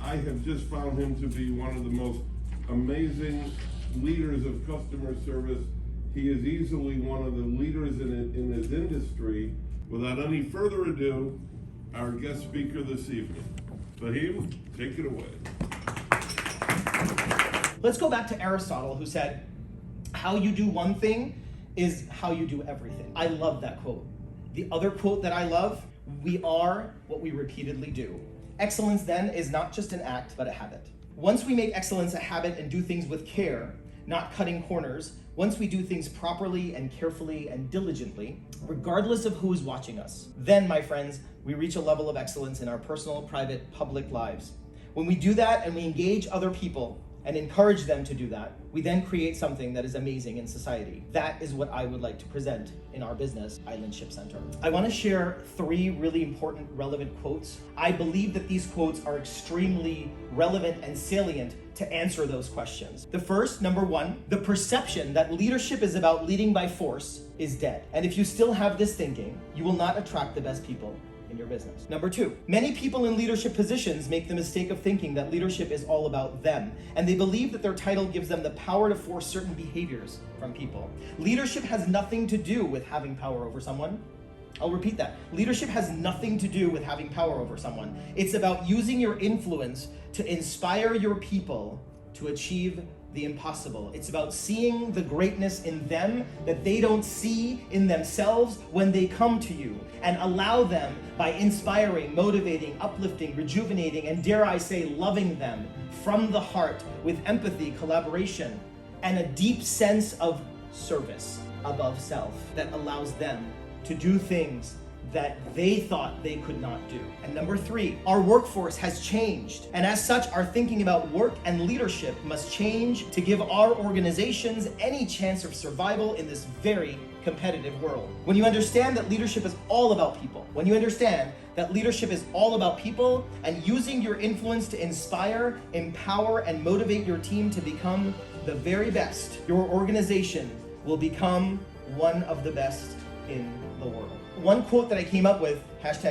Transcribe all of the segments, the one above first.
I have just found him to be one of the most amazing leaders of customer service. He is easily one of the leaders in his industry. Without any further ado, our guest speaker this evening. Fahim, take it away. Let's go back to Aristotle, who said, how you do one thing is how you do everything. I love that quote. The other quote that I love, we are what we repeatedly do. Excellence then is not just an act, but a habit. Once we make excellence a habit and do things with care, not cutting corners, once we do things properly and carefully and diligently, regardless of who is watching us, then, my friends, we reach a level of excellence in our personal, private, public lives. When we do that and we engage other people and encourage them to do that, we then create something that is amazing in society. That is what I would like to present in our business, Island Ship Center. I want to share 3 really important, relevant quotes. I believe that these quotes are extremely relevant and salient to answer those questions. The first, number 1, the perception that leadership is about leading by force is dead. And if you still have this thinking, you will not attract the best people in your business. Number 2, many people in leadership positions make the mistake of thinking that leadership is all about them, and they believe that their title gives them the power to force certain behaviors from people. Leadership has nothing to do with having power over someone. I'll repeat that. Leadership has nothing to do with having power over someone. It's about using your influence to inspire your people to achieve the impossible. It's about seeing the greatness in them that they don't see in themselves when they come to you, and allow them by inspiring, motivating, uplifting, rejuvenating, and dare I say, loving them from the heart with empathy, collaboration, and a deep sense of service above self that allows them to do things that they thought they could not do. And number 3, our workforce has changed. And as such, our thinking about work and leadership must change to give our organizations any chance of survival in this very competitive world. When you understand that leadership is all about people, when you understand that leadership is all about people and using your influence to inspire, empower, and motivate your team to become the very best, your organization will become one of the best in the world. One quote that I came up with,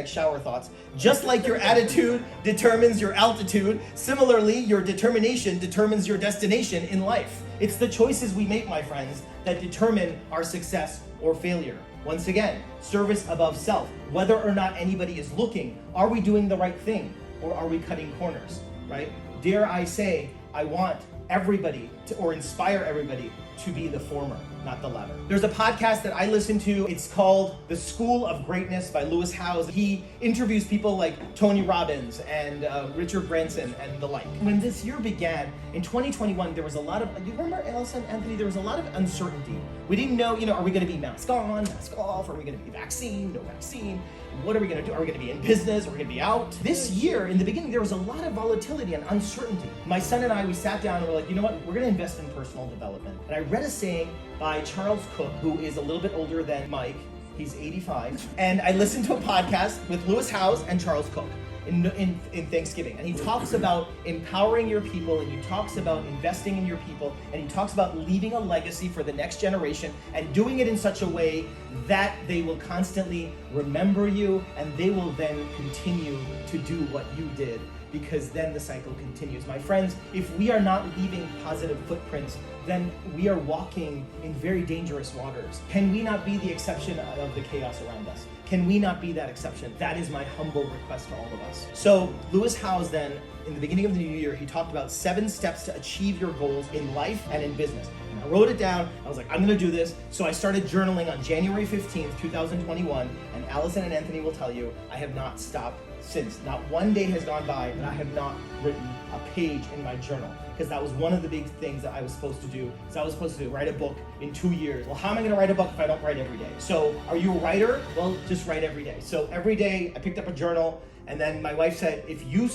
#shower thoughts, just like your attitude determines your altitude, similarly, your determination determines your destination in life. It's the choices we make, my friends, that determine our success or failure. Once again, service above self. Whether or not anybody is looking, are we doing the right thing or are we cutting corners, right? Dare I say, I want everybody to, or inspire everybody to be the former, not the latter. There's a podcast that I listen to. It's called The School of Greatness by Lewis Howes. He interviews people like Tony Robbins and Richard Branson and the like. When this year began, in 2021, there was a lot of, you remember, Allison, Anthony, there was a lot of uncertainty. We didn't know, are we gonna be mask on, mask off? Are we gonna be vaccine, no vaccine? What are we gonna do? Are we gonna be in business? Are we gonna be out? This year, in the beginning, there was a lot of volatility and uncertainty. My son and I, we sat down and we're like, you know what? We're gonna invest in personal development. And I read a saying by Charles Cook, who is a little bit older than Mike. He's 85. And I listened to a podcast with Lewis Howes and Charles Cook in Thanksgiving. And he talks about empowering your people, and he talks about investing in your people, and he talks about leaving a legacy for the next generation and doing it in such a way that they will constantly remember you, and they will then continue to do what you did, because then the cycle continues. My friends, if we are not leaving positive footprints, then we are walking in very dangerous waters. Can we not be the exception of the chaos around us? Can we not be that exception? That is my humble request to all of us. So Lewis Howes then, in the beginning of the new year, he talked about 7 steps to achieve your goals in life and in business. And I wrote it down. I was like, I'm gonna do this. So I started journaling on January 15th, 2021, and Allison and Anthony will tell you, I have not stopped since. Not one day has gone by that I have not written a page in my journal, because that was one of the big things that I was supposed to do. So I was supposed to write a book in 2 years. Well, how am I gonna write a book if I don't write every day? So are you a writer? Well, just write every day. So every day I picked up a journal, and then my wife said, if you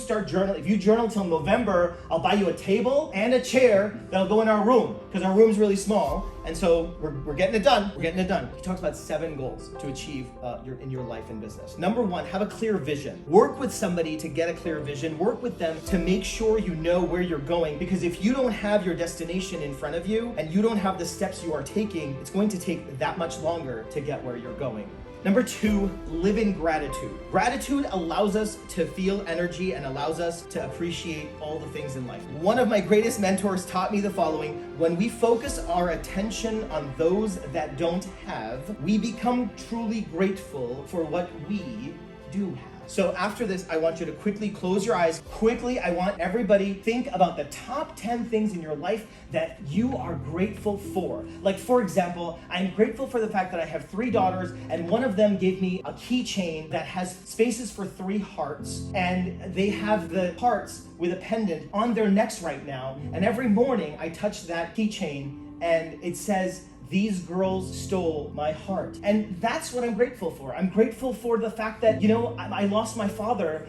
journal till November, I'll buy you a table and a chair that'll go in our room, because our room's really small. And so we're getting it done. We're getting it done. He talks about 7 goals to achieve in your life and business. Number 1, have a clear vision. Work with somebody to get a clear vision. Work with them to make sure you know where you're going, because if you don't have your destination in front of you and you don't have the steps you are taking, it's going to take that much longer to get where you're going. Number 2, live in gratitude. Gratitude allows us to feel energy and allows us to appreciate all the things in life. One of my greatest mentors taught me the following: when we focus our attention on those that don't have, we become truly grateful for what we do have. So after this, I want you to quickly close your eyes. Quickly, I want everybody think about the top 10 things in your life that you are grateful for. Like, for example, I'm grateful for the fact that I have 3 daughters, and one of them gave me a keychain that has spaces for 3 hearts, and they have the hearts with a pendant on their necks right now. And every morning I touch that keychain and it says, "These girls stole my heart." And that's what I'm grateful for. I'm grateful for the fact that, I lost my father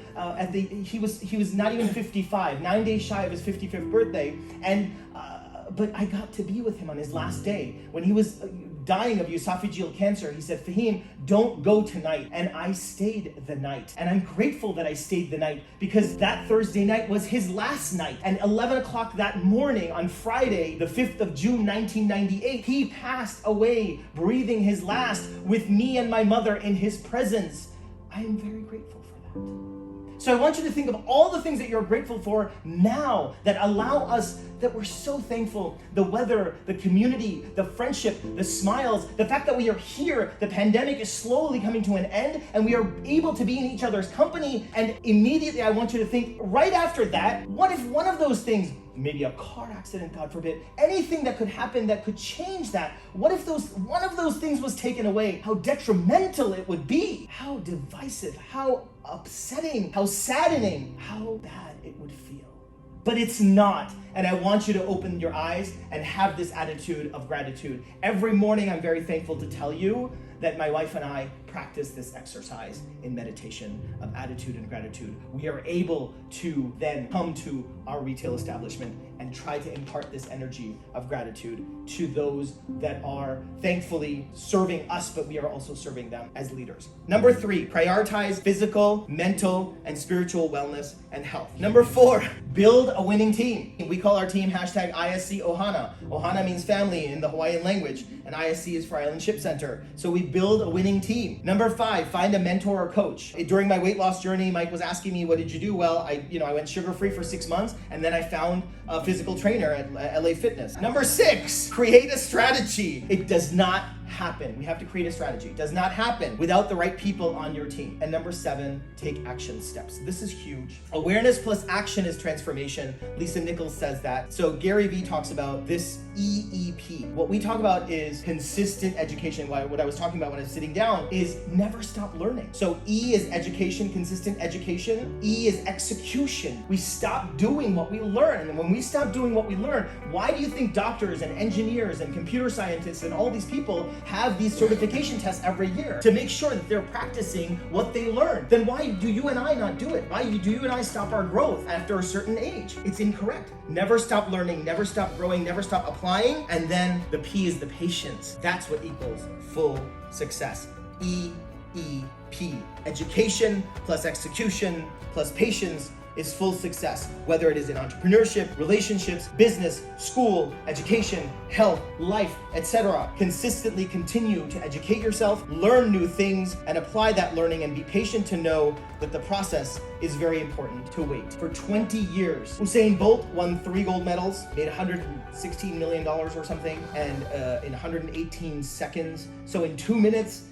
he was not even 55, 9 days shy of his 55th birthday. But I got to be with him on his last day. When he was dying of esophageal cancer, he said, "Fahim, don't go tonight." And I stayed the night. And I'm grateful that I stayed the night, because that Thursday night was his last night. And 11 o'clock that morning on Friday, the 5th of June, 1998, he passed away, breathing his last with me and my mother in his presence. I am very grateful for that. So I want you to think of all the things that you're grateful for now that allow us, that we're so thankful. The weather, the community, the friendship, the smiles, the fact that we are here, the pandemic is slowly coming to an end, and we are able to be in each other's company. And immediately I want you to think, right after that, what if one of those things, maybe a car accident, God forbid, anything that could happen that could change that, what if one of those things was taken away? How detrimental it would be, how divisive, how upsetting, how saddening, how bad it would feel. But it's not. And I want you to open your eyes and have this attitude of gratitude. Every morning, I'm very thankful to tell you that my wife and I practice this exercise in meditation of attitude and gratitude. We are able to then come to our retail establishment and try to impart this energy of gratitude to those that are thankfully serving us, but we are also serving them as leaders. Number 3, prioritize physical, mental, and spiritual wellness and health. Number 4, build a winning team. We call our team #ISC Ohana. Ohana means family in the Hawaiian language, and ISC is for Island Ship Center. So we build a winning team. Number 5, find a mentor or coach. During my weight loss journey, Mike was asking me, what did you do? Well, I went sugar-free for 6 months, and then I found a physical trainer at LA Fitness. Number 6, create a strategy. It does not happen. We have to create a strategy. It does not happen without the right people on your team. And number 7, take action steps. This is huge. Awareness plus action is transformation. Lisa Nichols says that. So Gary Vee talks about this EEP. What we talk about is consistent education. What I was talking about when I was sitting down is never stop learning. So E is education, consistent education. E is execution. We stop doing what we learn. And when we stop doing what we learn, why do you think doctors and engineers and computer scientists and all these people have these certification tests every year to make sure that they're practicing what they learned? Then why do you and I not do it? Why do you and I stop our growth after a certain age? It's incorrect. Never stop learning, never stop growing, never stop applying. And then the P is the patience. That's what equals full success. EEP. Education plus execution plus patience is full success, whether it is in entrepreneurship, relationships, business, school, education, health, life, etc. Consistently continue to educate yourself, learn new things, and apply that learning, and be patient to know that the process is very important to wait. For 20 years, Usain Bolt won 3 gold medals, made $116 million or something, and in 118 seconds. So in 2 minutes,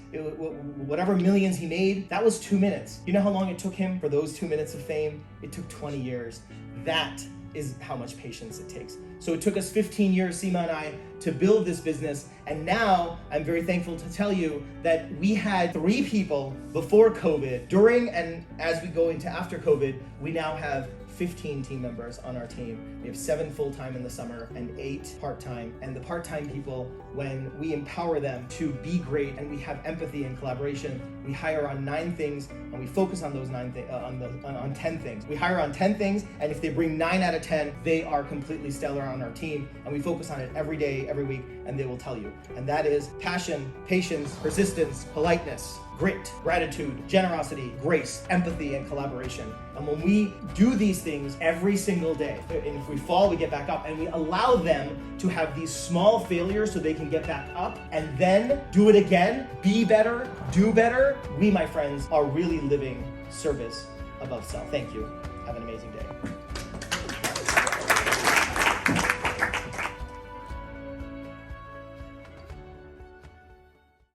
whatever millions he made, that was 2 minutes. You know how long it took him for those 2 minutes of fame? It took 20 years. That is how much patience it takes. So it took us 15 years, Seema and I, to build this business. And now I'm very thankful to tell you that we had 3 people before COVID. During and as we go into after COVID, we now have 15 team members on our team. We have 7 full-time in the summer and 8 part-time. And the part-time people, when we empower them to be great and we have empathy and collaboration, we hire on 9 things and we focus on those 9 on 10 things. We hire on 10 things, and if they bring 9 out of 10, they are completely stellar on our team, and we focus on it every day, every week, and they will tell you. And that is passion, patience, persistence, politeness, grit, gratitude, generosity, grace, empathy, and collaboration. And And when we do these things every single day, and if we fall, we get back up, and we allow them to have these small failures so they can get back up and then do it again, be better, do better, we, my friends, are really living service above self. Thank you. Have an amazing day.